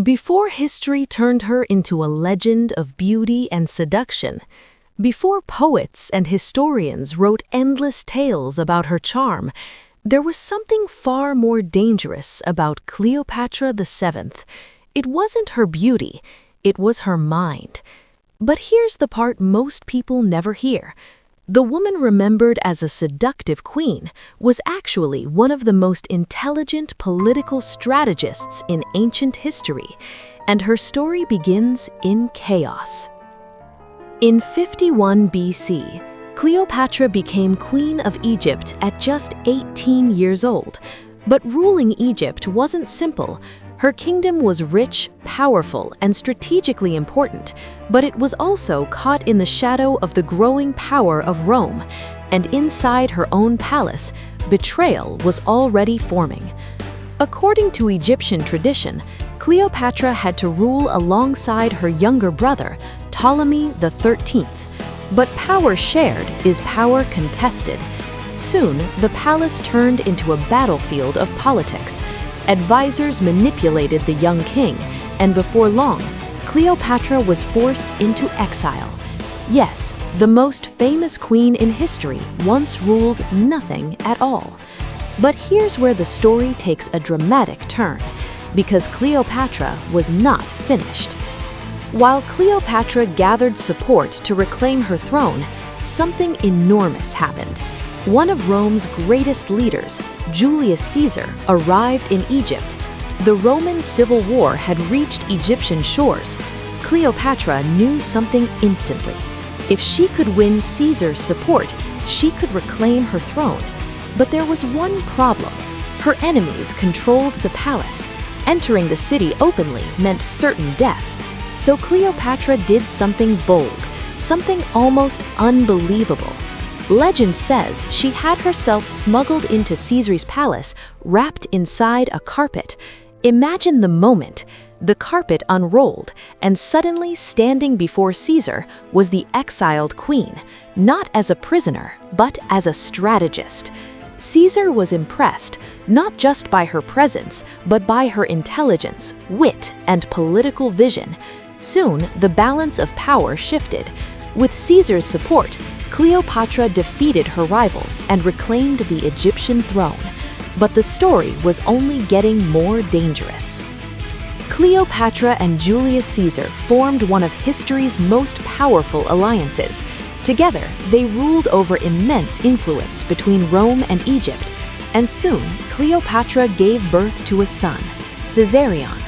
Before history turned her into a legend of beauty and seduction, before poets and historians wrote endless tales about her charm, there was something far more dangerous about Cleopatra VII. It wasn't her beauty, it was her mind. But here's the part most people never hear. The woman remembered as a seductive queen was actually one of the most intelligent political strategists in ancient history, and her story begins in chaos. In 51 BC, Cleopatra became Queen of Egypt at just 18 years old. But ruling Egypt wasn't simple. Her kingdom was rich, powerful, and strategically important, but it was also caught in the shadow of the growing power of Rome, and inside her own palace, betrayal was already forming. According to Egyptian tradition, Cleopatra had to rule alongside her younger brother, Ptolemy XIII. But power shared is power contested. Soon, the palace turned into a battlefield of politics. Advisors manipulated the young king, and before long, Cleopatra was forced into exile. Yes, the most famous queen in history once ruled nothing at all. But here's where the story takes a dramatic turn, because Cleopatra was not finished. While Cleopatra gathered support to reclaim her throne, something enormous happened. One of Rome's greatest leaders, Julius Caesar, arrived in Egypt. The Roman Civil War had reached Egyptian shores. Cleopatra knew something instantly. If she could win Caesar's support, she could reclaim her throne. But there was one problem. Her enemies controlled the palace. Entering the city openly meant certain death. So Cleopatra did something bold, something almost unbelievable. Legend says she had herself smuggled into Caesar's palace, wrapped inside a carpet. Imagine the moment. The carpet unrolled, and suddenly standing before Caesar was the exiled queen, not as a prisoner, but as a strategist. Caesar was impressed, not just by her presence, but by her intelligence, wit, and political vision. Soon, the balance of power shifted. With Caesar's support, Cleopatra defeated her rivals and reclaimed the Egyptian throne. But the story was only getting more dangerous. Cleopatra and Julius Caesar formed one of history's most powerful alliances. Together, they ruled over immense influence between Rome and Egypt, and soon Cleopatra gave birth to a son, Caesarion.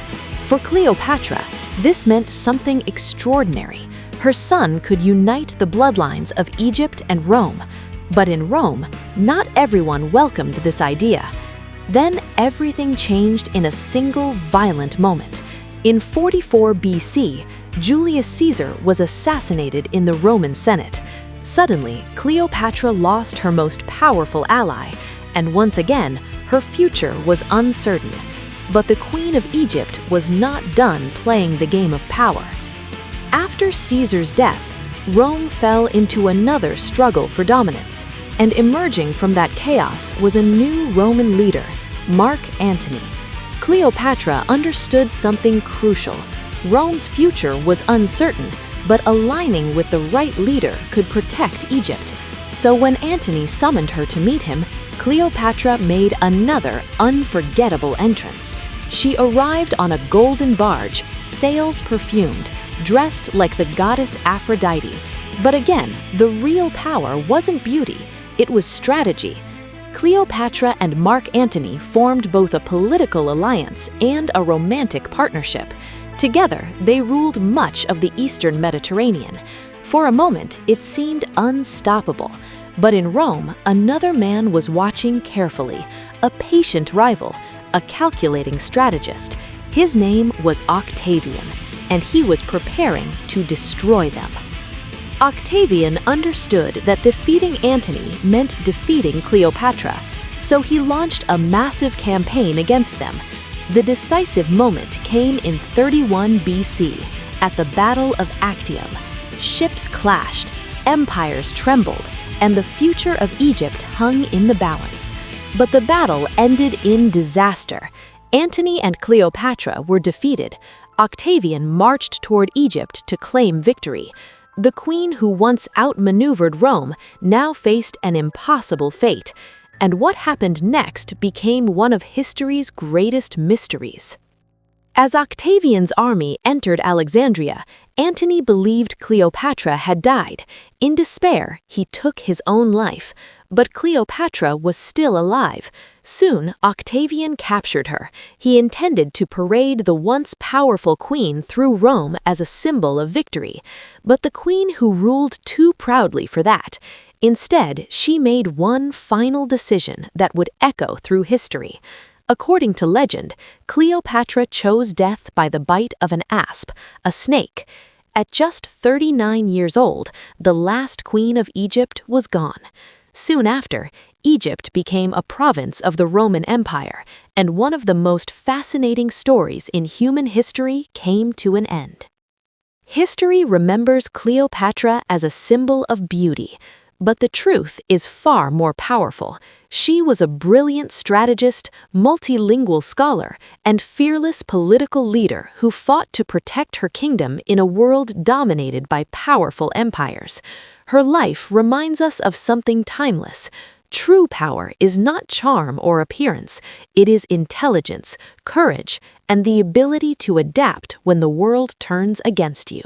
For Cleopatra, this meant something extraordinary. Her son could unite the bloodlines of Egypt and Rome. But in Rome, not everyone welcomed this idea. Then everything changed in a single violent moment. In 44 BC, Julius Caesar was assassinated in the Roman Senate. Suddenly, Cleopatra lost her most powerful ally, and once again, her future was uncertain. But the Queen of Egypt was not done playing the game of power. After Caesar's death, Rome fell into another struggle for dominance, and emerging from that chaos was a new Roman leader, Mark Antony. Cleopatra understood something crucial. Rome's future was uncertain, but aligning with the right leader could protect Egypt. So when Antony summoned her to meet him, Cleopatra made another unforgettable entrance. She arrived on a golden barge, sails perfumed, dressed like the goddess Aphrodite. But again, the real power wasn't beauty, it was strategy. Cleopatra and Mark Antony formed both a political alliance and a romantic partnership. Together, they ruled much of the Eastern Mediterranean. For a moment, it seemed unstoppable. But in Rome, another man was watching carefully, a patient rival, a calculating strategist. His name was Octavian, and he was preparing to destroy them. Octavian understood that defeating Antony meant defeating Cleopatra, so he launched a massive campaign against them. The decisive moment came in 31 BC, at the Battle of Actium. Ships clashed, empires trembled, and the future of Egypt hung in the balance. But the battle ended in disaster. Antony and Cleopatra were defeated. Octavian marched toward Egypt to claim victory. The queen who once outmaneuvered Rome now faced an impossible fate, and what happened next became one of history's greatest mysteries. As Octavian's army entered Alexandria, Antony believed Cleopatra had died. In despair, he took his own life, but Cleopatra was still alive. Soon, Octavian captured her. He intended to parade the once powerful queen through Rome as a symbol of victory, but the queen who ruled too proudly for that. Instead, she made one final decision that would echo through history. According to legend, Cleopatra chose death by the bite of an asp, a snake. At just 39 years old, the last queen of Egypt was gone. Soon after, Egypt became a province of the Roman Empire, and one of the most fascinating stories in human history came to an end. History remembers Cleopatra as a symbol of beauty, but the truth is far more powerful. She was a brilliant strategist, multilingual scholar, and fearless political leader who fought to protect her kingdom in a world dominated by powerful empires. Her life reminds us of something timeless. True power is not charm or appearance. It is intelligence, courage, and the ability to adapt when the world turns against you.